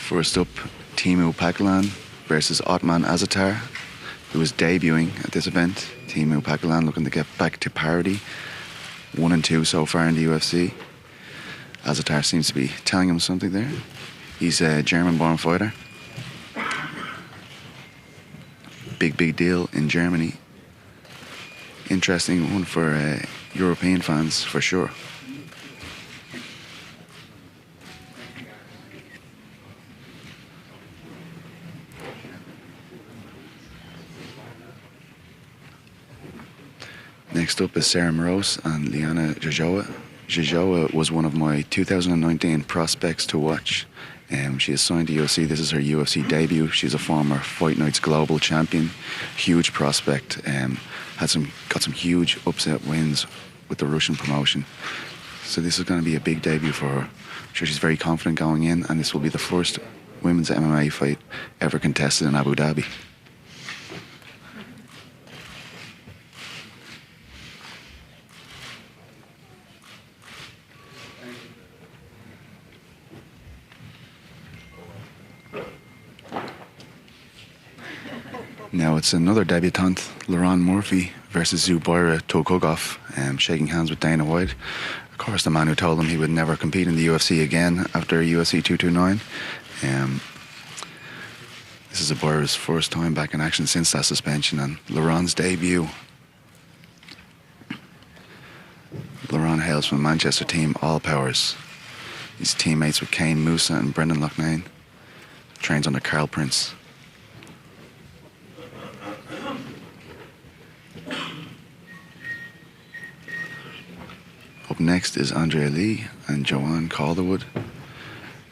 First up, Timu Paglan versus Otman Azatar, who is debuting at this event. Timu Paglan looking to get back to parity. 1-2 so far in the UFC. Azatar seems to be telling him something there. He's a German-born fighter. Big deal in Germany. Interesting one for European fans, for sure. Next up is Sarah Morose and Liana Jojoa. Jojoa was one of my 2019 prospects to watch. She is signed to UFC. This is her UFC debut. She's a former Fight Nights global champion. Huge prospect. Got some huge upset wins with the Russian promotion. So this is going to be a big debut for her. I'm sure she's very confident going in, and this will be the first women's MMA fight ever contested in Abu Dhabi. Now it's another debutante, Lauren Murphy versus Zubaira Tukhugov, shaking hands with Dana White. Of course, the man who told him he would never compete in the UFC again after UFC 229. This is Zubaira's first time back in action since that suspension, and Lauren's debut. Lauren hails from the Manchester team All Powers. He's teammates with Kane Musa and Brendan Loughnane. Trains under Carl Prince. Up next is Andrea Lee and Joanne Calderwood.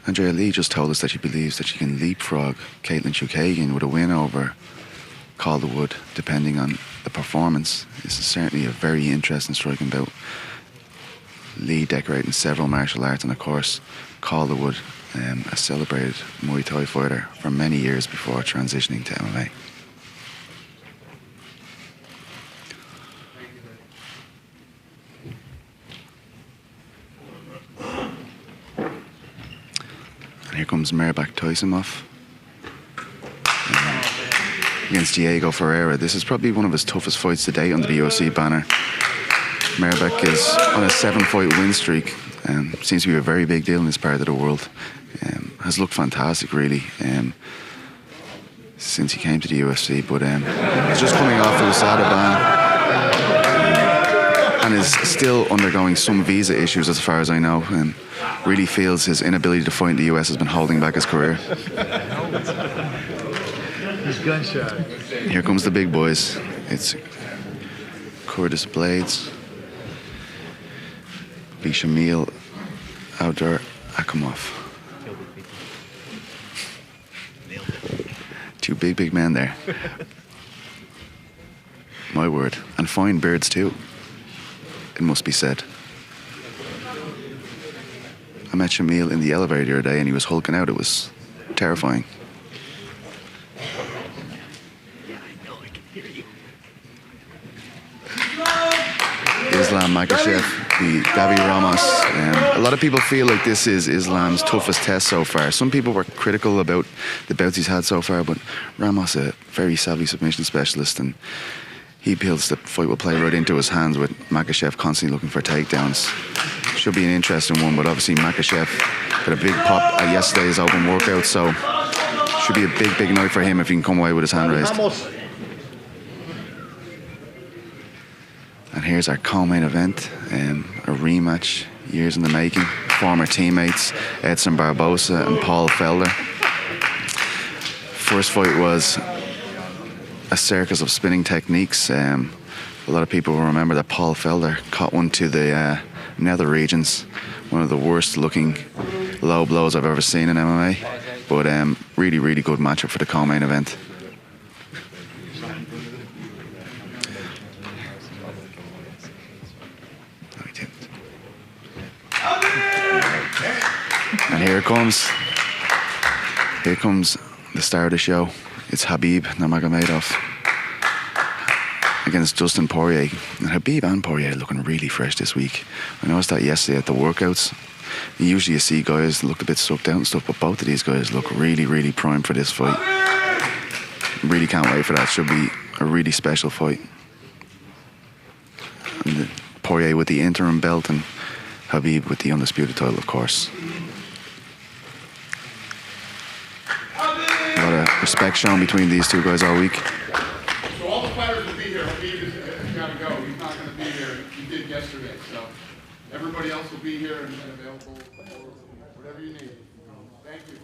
Andrea Lee just told us that she believes that she can leapfrog Caitlin Chukagian with a win over Calderwood, depending on the performance. This is certainly a very interesting striking bout. Lee decorating several martial arts, and of course Calderwood, a celebrated Muay Thai fighter for many years before transitioning to MMA. Here comes Merbak Taisimov against Diego Ferreira. This is probably one of his toughest fights to date under the UFC banner. Merbak is on a 7-fight win streak and seems to be a very big deal in this part of the world. Has looked fantastic, really, since he came to the UFC. But he's just coming off the USADA ban and is still undergoing some visa issues, as far as I know. Really feels his inability to fight in the US has been holding back his career. He's gun-shy. Here comes the big boys. It's Curtis Blades, Bishamil Abdur Akamov. Two big men there. My word. And fine beards too, it must be said. I met Shamil in the elevator the other day and he was hulking out. It was terrifying. Islam Makhachev, the Davi Ramos. A lot of people feel like this is Islam's toughest test so far. Some people were critical about the bouts he's had so far, but Ramos, a very savvy submission specialist, and he feels the fight will play right into his hands with Makhachev constantly looking for takedowns. Should be an interesting one, but obviously Makhachev got a big pop at yesterday's open workout, so should be a big night for him if he can come away with his hand raised. And here's our co-main event, a rematch, years in the making. Former teammates Edson Barbosa and Paul Felder. First fight was a circus of spinning techniques. A lot of people will remember that Paul Felder caught one to the nether regions. One of the worst looking low blows I've ever seen in MMA. But really good matchup for the co-main event. And here comes the star of the show. It's Khabib Nurmagomedov against Dustin Poirier. And Khabib and Poirier are looking really fresh this week. I noticed that yesterday at the workouts. Usually you see guys look a bit sucked out and stuff, but both of these guys look really, really primed for this fight. Really can't wait for that. Should be a really special fight. And Poirier with the interim belt and Khabib with the undisputed title, of course. A lot of respect shown between these two guys all week. So all the fighters will be here. Khabib has got to go. He's not going to be here. He did yesterday. So everybody else will be here and available for whatever you need. Thank you.